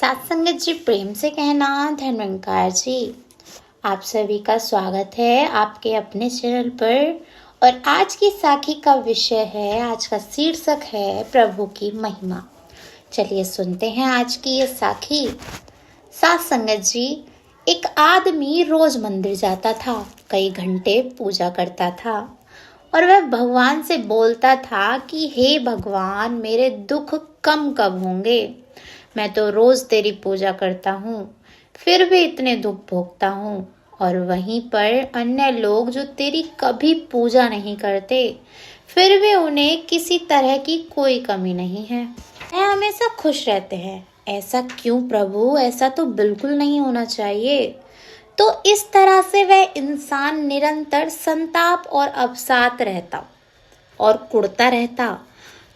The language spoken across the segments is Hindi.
सत्संगत जी प्रेम से कहना धर्मंकार जी। आप सभी का स्वागत है आपके अपने चैनल पर। और आज की साखी का विषय है, आज का शीर्षक है प्रभु की महिमा। चलिए सुनते हैं आज की ये साखी। सत्संगत जी, एक आदमी रोज मंदिर जाता था, कई घंटे पूजा करता था और वह भगवान से बोलता था कि हे भगवान, मेरे दुख कम कब होंगे। मैं तो रोज तेरी पूजा करता हूँ, फिर भी इतने दुख भोगता हूँ। और वहीं पर अन्य लोग जो तेरी कभी पूजा नहीं करते, फिर भी उन्हें किसी तरह की कोई कमी नहीं है, वह हमेशा खुश रहते हैं। ऐसा क्यों प्रभु? ऐसा तो बिल्कुल नहीं होना चाहिए। तो इस तरह से वह इंसान निरंतर संताप और अवसाद रहता और कुढ़ता रहता।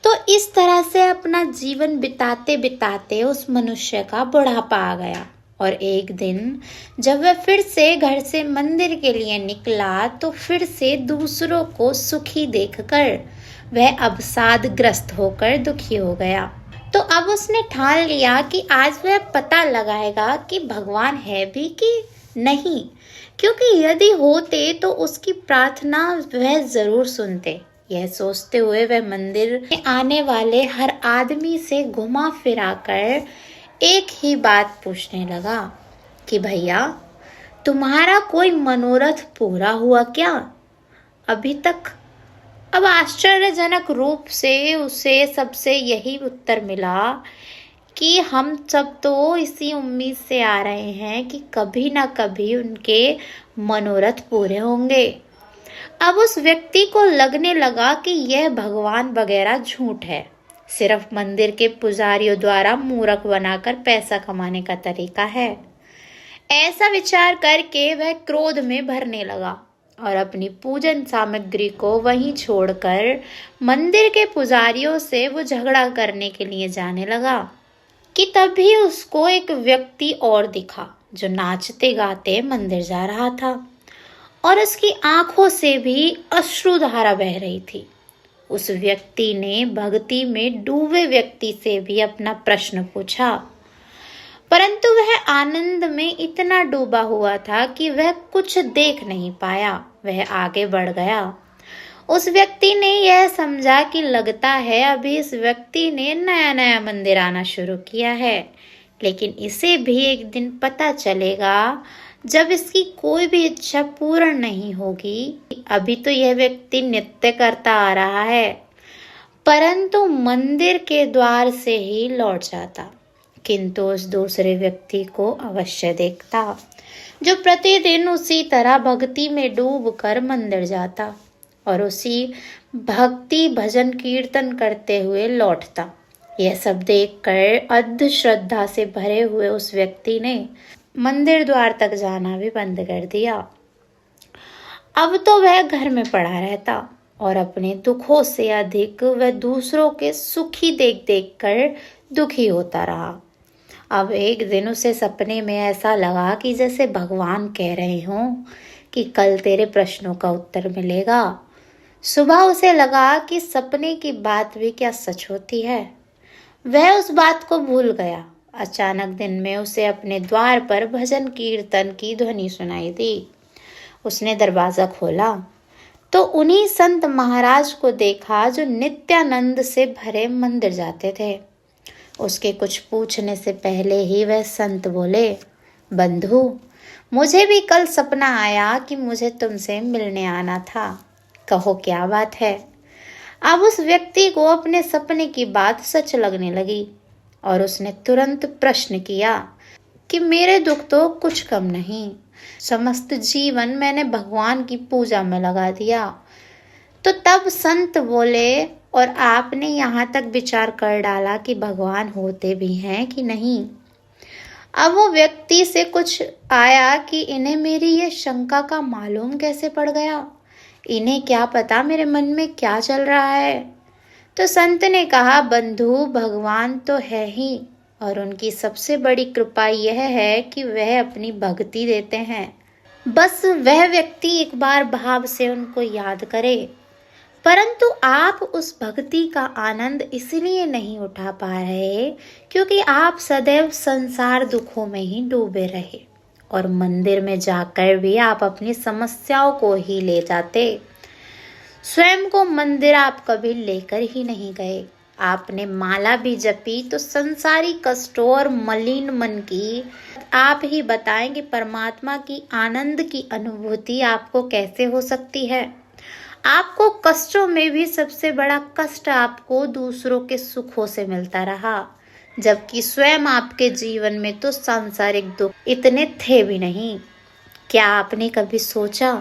तो इस तरह से अपना जीवन बिताते बिताते उस मनुष्य का बुढ़ापा आ गया। और एक दिन जब वह फिर से घर से मंदिर के लिए निकला, तो फिर से दूसरों को सुखी देखकर वह अवसादग्रस्त होकर दुखी हो गया। तो अब उसने ठान लिया कि आज वह पता लगाएगा कि भगवान है भी कि नहीं, क्योंकि यदि होते तो उसकी प्रार्थना वह जरूर सुनते। यह सोचते हुए वह मंदिर में आने वाले हर आदमी से घुमा फिरा कर एक ही बात पूछने लगा कि भैया, तुम्हारा कोई मनोरथ पूरा हुआ क्या अभी तक? अब आश्चर्यजनक रूप से उसे सबसे यही उत्तर मिला कि हम सब तो इसी उम्मीद से आ रहे हैं कि कभी ना कभी उनके मनोरथ पूरे होंगे। अब उस व्यक्ति को लगने लगा कि यह भगवान वगैरह झूठ है, सिर्फ मंदिर के पुजारियों द्वारा मूर्ख बनाकर पैसा कमाने का तरीका है। ऐसा विचार करके वह क्रोध में भरने लगा और अपनी पूजन सामग्री को वहीं छोड़कर मंदिर के पुजारियों से वो झगड़ा करने के लिए जाने लगा कि तभी उसको एक व्यक्ति और दिखा जो नाचते गाते मंदिर जा रहा था और उसकी आंखों से भी अश्रुधारा बह रही थी। उस व्यक्ति ने भक्ति में डूबे व्यक्ति से भी अपना प्रश्न पूछा, परंतु वह आनंद में इतना डूबा हुआ था कि वह कुछ देख नहीं पाया। वह आगे बढ़ गया। उस व्यक्ति ने यह समझा कि लगता है अभी इस व्यक्ति ने नया नया मंदिर आना शुरू किया है, लेकिन इसे भी एक दिन पता चलेगा जब इसकी कोई भी इच्छा पूर्ण नहीं होगी। अभी तो यह व्यक्ति नृत्य करता आ रहा है, परंतु मंदिर के द्वार से ही लौट जाता, किंतु उस दूसरे व्यक्ति को अवश्य देखता जो प्रतिदिन उसी तरह भक्ति में डूबकर मंदिर जाता और उसी भक्ति भजन कीर्तन करते हुए लौटता। यह सब देखकर अद्भुत श्रद्धा से भरे हुए उस व्यक्ति ने मंदिर द्वार तक जाना भी बंद कर दिया। अब तो वह घर में पड़ा रहता और अपने दुखों से अधिक वह दूसरों के सुखी देख देख कर दुखी होता रहा। अब एक दिन उसे सपने में ऐसा लगा कि जैसे भगवान कह रहे हों कि कल तेरे प्रश्नों का उत्तर मिलेगा। सुबह उसे लगा कि सपने की बात भी क्या सच होती है। वह उस बात को भूल गया। अचानक दिन में उसे अपने द्वार पर भजन कीर्तन की ध्वनि सुनाई दी। उसने दरवाजा खोला तो उन्हीं संत महाराज को देखा जो नित्यानंद से भरे मंदिर जाते थे। उसके कुछ पूछने से पहले ही वह संत बोले, बंधु, मुझे भी कल सपना आया कि मुझे तुमसे मिलने आना था, कहो क्या बात है। अब उस व्यक्ति को अपने सपने की बात सच लगने लगी और उसने तुरंत प्रश्न किया कि मेरे दुख तो कुछ कम नहीं, समस्त जीवन मैंने भगवान की पूजा में लगा दिया। तो तब संत बोले, और आपने यहाँ तक विचार कर डाला कि भगवान होते भी हैं कि नहीं? अब वो व्यक्ति से कुछ आया कि इन्हें मेरी ये शंका का मालूम कैसे पड़ गया, इन्हें क्या पता मेरे मन में क्या चल रहा है। तो संत ने कहा, बंधु, भगवान तो है ही और उनकी सबसे बड़ी कृपा यह है कि वह अपनी भक्ति देते हैं। बस वह व्यक्ति एक बार भाव से उनको याद करे। परंतु आप उस भक्ति का आनंद इसलिए नहीं उठा पा रहे क्योंकि आप सदैव संसार दुखों में ही डूबे रहे और मंदिर में जाकर भी आप अपनी समस्याओं को ही ले जाते। स्वयं को मंदिर आप कभी लेकर ही नहीं गए। आपने माला भी जपी तो संसारी कष्टों और मलिन मन की आप ही बताएं कि परमात्मा की आनंद की अनुभूति आपको कैसे हो सकती है। आपको कष्टों में भी सबसे बड़ा कष्ट आपको दूसरों के सुखों से मिलता रहा, जबकि स्वयं आपके जीवन में तो सांसारिक दुख इतने थे भी नहीं। क्या आपने कभी सोचा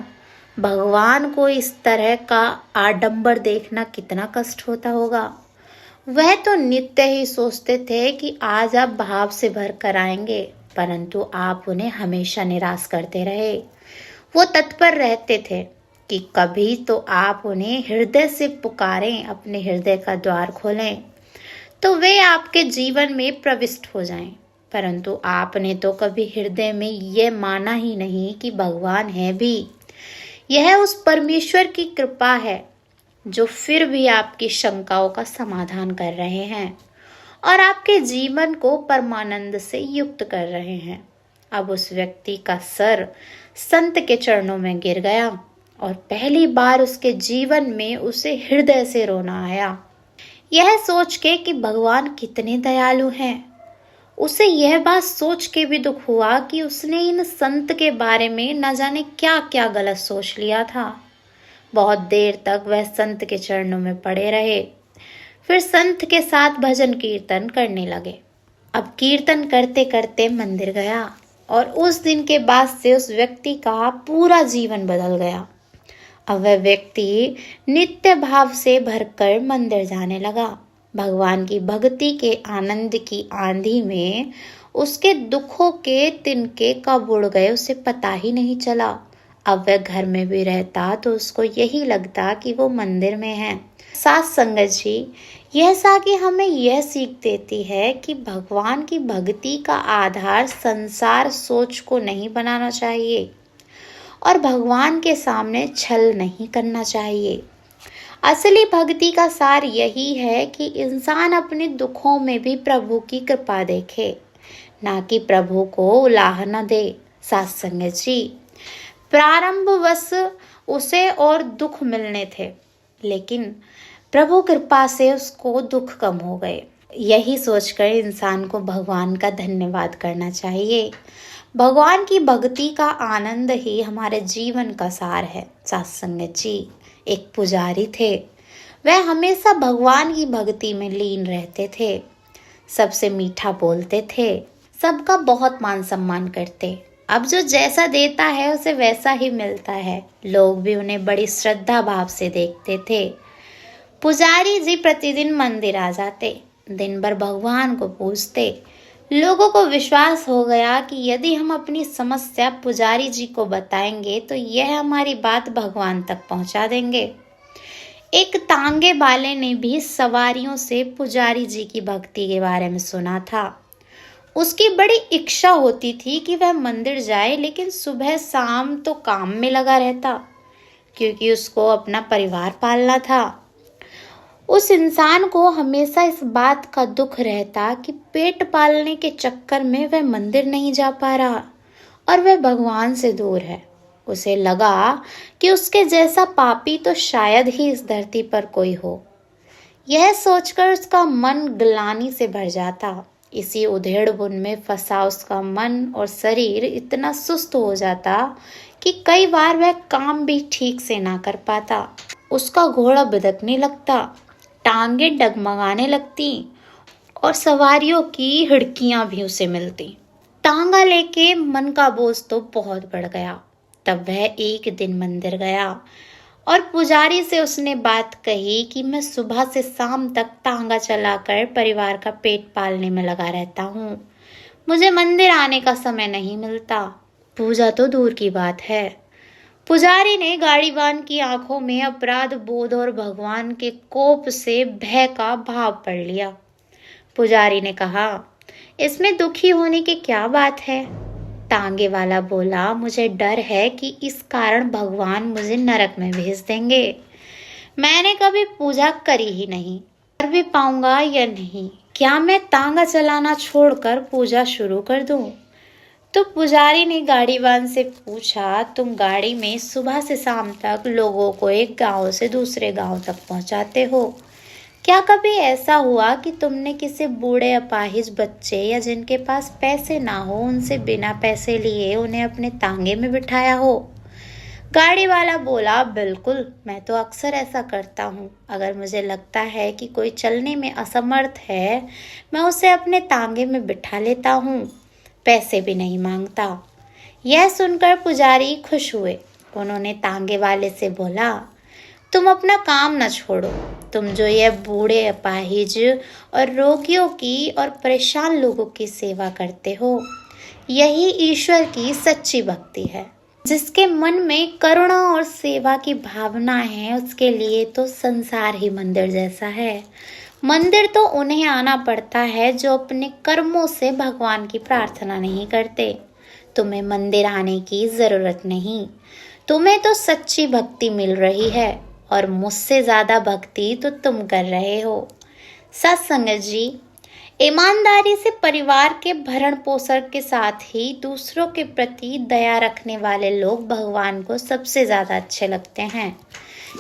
भगवान को इस तरह का आडंबर देखना कितना कष्ट होता होगा? वह तो नित्य ही सोचते थे कि आज आप भाव से भर कर आएंगे, परंतु आप उन्हें हमेशा निराश करते रहे। वो तत्पर रहते थे कि कभी तो आप उन्हें हृदय से पुकारें, अपने हृदय का द्वार खोलें तो वे आपके जीवन में प्रविष्ट हो जाएं। परंतु आपने तो कभी हृदय में ये माना ही नहीं कि भगवान है भी। यह उस परमेश्वर की कृपा है जो फिर भी आपकी शंकाओं का समाधान कर रहे हैं और आपके जीवन को परमानंद से युक्त कर रहे हैं। अब उस व्यक्ति का सर संत के चरणों में गिर गया और पहली बार उसके जीवन में उसे हृदय से रोना आया, यह सोच के कि भगवान कितने दयालु हैं। उसे यह बात सोच के भी दुख हुआ कि उसने इन संत के बारे में न जाने क्या क्या गलत सोच लिया था। बहुत देर तक वह संत के चरणों में पड़े रहे, फिर संत के साथ भजन कीर्तन करने लगे। अब कीर्तन करते करते मंदिर गया और उस दिन के बाद से उस व्यक्ति का पूरा जीवन बदल गया। अब वह व्यक्ति नित्य भाव से भरकर मंदिर जाने लगा। भगवान की भक्ति के आनंद की आंधी में उसके दुखों के तिनके कब उड़ गए उसे पता ही नहीं चला। अब वह घर में भी रहता तो उसको यही लगता कि वो मंदिर में है। साथ संगत जी, यह साखी हमें यह सीख देती है कि भगवान की भक्ति का आधार संसार सोच को नहीं बनाना चाहिए और भगवान के सामने छल नहीं करना चाहिए। असली भक्ति का सार यही है कि इंसान अपने दुखों में भी प्रभु की कृपा देखे, ना कि प्रभु को उलाहना दे। साथ संगत जी, प्रारंभवश उसे और दुख मिलने थे, लेकिन प्रभु कृपा से उसको दुख कम हो गए। यही सोचकर इंसान को भगवान का धन्यवाद करना चाहिए। भगवान की भक्ति का आनंद ही हमारे जीवन का सार है। सत्संग जी एक पुजारी थे। वह हमेशा भगवान की भक्ति में लीन रहते थे, सबसे मीठा बोलते थे, सबका बहुत मान सम्मान करते। अब जो जैसा देता है उसे वैसा ही मिलता है। लोग भी उन्हें बड़ी श्रद्धा भाव से देखते थे। पुजारी जी प्रतिदिन मंदिर आ जाते, दिन भर भगवान को पूजते। लोगों को विश्वास हो गया कि यदि हम अपनी समस्या पुजारी जी को बताएंगे तो यह हमारी बात भगवान तक पहुंचा देंगे। एक तांगे वाले ने भी सवारियों से पुजारी जी की भक्ति के बारे में सुना था। उसकी बड़ी इच्छा होती थी कि वह मंदिर जाए, लेकिन सुबह शाम तो काम में लगा रहता क्योंकि उसको अपना परिवार पालना था। उस इंसान को हमेशा इस बात का दुख रहता कि पेट पालने के चक्कर में वह मंदिर नहीं जा पा रहा और वह भगवान से दूर है। उसे लगा कि उसके जैसा पापी तो शायद ही इस धरती पर कोई हो। यह सोचकर उसका मन ग्लानि से भर जाता। इसी उधेड़-बुन में फंसा उसका मन और शरीर इतना सुस्त हो जाता कि कई बार वह काम भी ठीक से ना कर पाता। उसका घोड़ा बिदकने लगता, टांगे डगमगाने लगती और सवारियों की हिड़कियां भी उसे मिलती। टांगा लेके मन का बोझ तो बहुत बढ़ गया। तब वह एक दिन मंदिर गया और पुजारी से उसने बात कही कि मैं सुबह से शाम तक टांगा चलाकर परिवार का पेट पालने में लगा रहता हूँ। मुझे मंदिर आने का समय नहीं मिलता। पूजा तो दूर की बात है। पुजारी ने गाड़ीवान की आंखों में अपराध बोध और भगवान के कोप से भय का भाव पढ़ लिया। पुजारी ने कहा, इसमें दुखी होने की क्या बात है? टांगे वाला बोला, मुझे डर है कि इस कारण भगवान मुझे नरक में भेज देंगे। मैंने कभी पूजा करी ही नहीं, कर भी पाऊंगा या नहीं। क्या मैं तांगा चलाना छोड़कर पूजा शुरू कर दूं? तो पुजारी ने गाड़ीवान से पूछा, तुम गाड़ी में सुबह से शाम तक लोगों को एक गांव से दूसरे गांव तक पहुंचाते हो। क्या कभी ऐसा हुआ कि तुमने किसी बूढ़े अपाहिज बच्चे या जिनके पास पैसे ना हो उनसे बिना पैसे लिए उन्हें अपने तांगे में बिठाया हो? गाड़ी वाला बोला, बिल्कुल, मैं तो अक्सर ऐसा करता हूँ। अगर मुझे लगता है कि कोई चलने में असमर्थ है, मैं उसे अपने तांगे में बिठा लेता हूँ, पैसे भी नहीं मांगता। यह सुनकर पुजारी खुश हुए। उन्होंने तांगे वाले से बोला, तुम अपना काम न छोड़ो। तुम जो यह बूढ़े अपाहिज और रोगियों की और परेशान लोगों की सेवा करते हो, यही ईश्वर की सच्ची भक्ति है। जिसके मन में करुणा और सेवा की भावना है, उसके लिए तो संसार ही मंदिर जैसा है। मंदिर तो उन्हें आना पड़ता है जो अपने कर्मों से भगवान की प्रार्थना नहीं करते। तुम्हें मंदिर आने की जरूरत नहीं, तुम्हें तो सच्ची भक्ति मिल रही है और मुझसे ज्यादा भक्ति तो तुम कर रहे हो। सत्संग जी, ईमानदारी से परिवार के भरण पोषण के साथ ही दूसरों के प्रति दया रखने वाले लोग भगवान को सबसे ज्यादा अच्छे लगते हैं।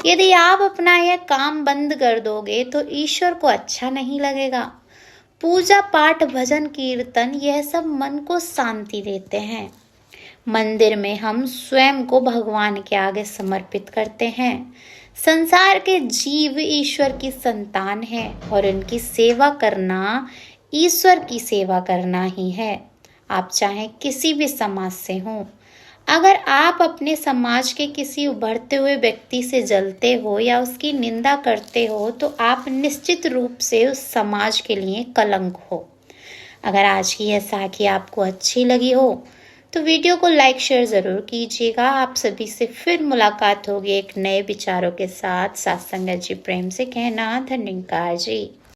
यदि आप अपना यह काम बंद कर दोगे तो ईश्वर को अच्छा नहीं लगेगा। पूजा पाठ भजन कीर्तन यह सब मन को शांति देते हैं। मंदिर में हम स्वयं को भगवान के आगे समर्पित करते हैं। संसार के जीव ईश्वर की संतान है और उनकी सेवा करना ईश्वर की सेवा करना ही है। आप चाहे किसी भी समाज से हों, अगर आप अपने समाज के किसी उभरते हुए व्यक्ति से जलते हो या उसकी निंदा करते हो तो आप निश्चित रूप से उस समाज के लिए कलंक हो। अगर आज की यह साखी आपको अच्छी लगी हो तो वीडियो को लाइक शेयर ज़रूर कीजिएगा। आप सभी से फिर मुलाकात होगी एक नए विचारों के साथ। सत्संग जी प्रेम से कहना, धन्यवाद जी।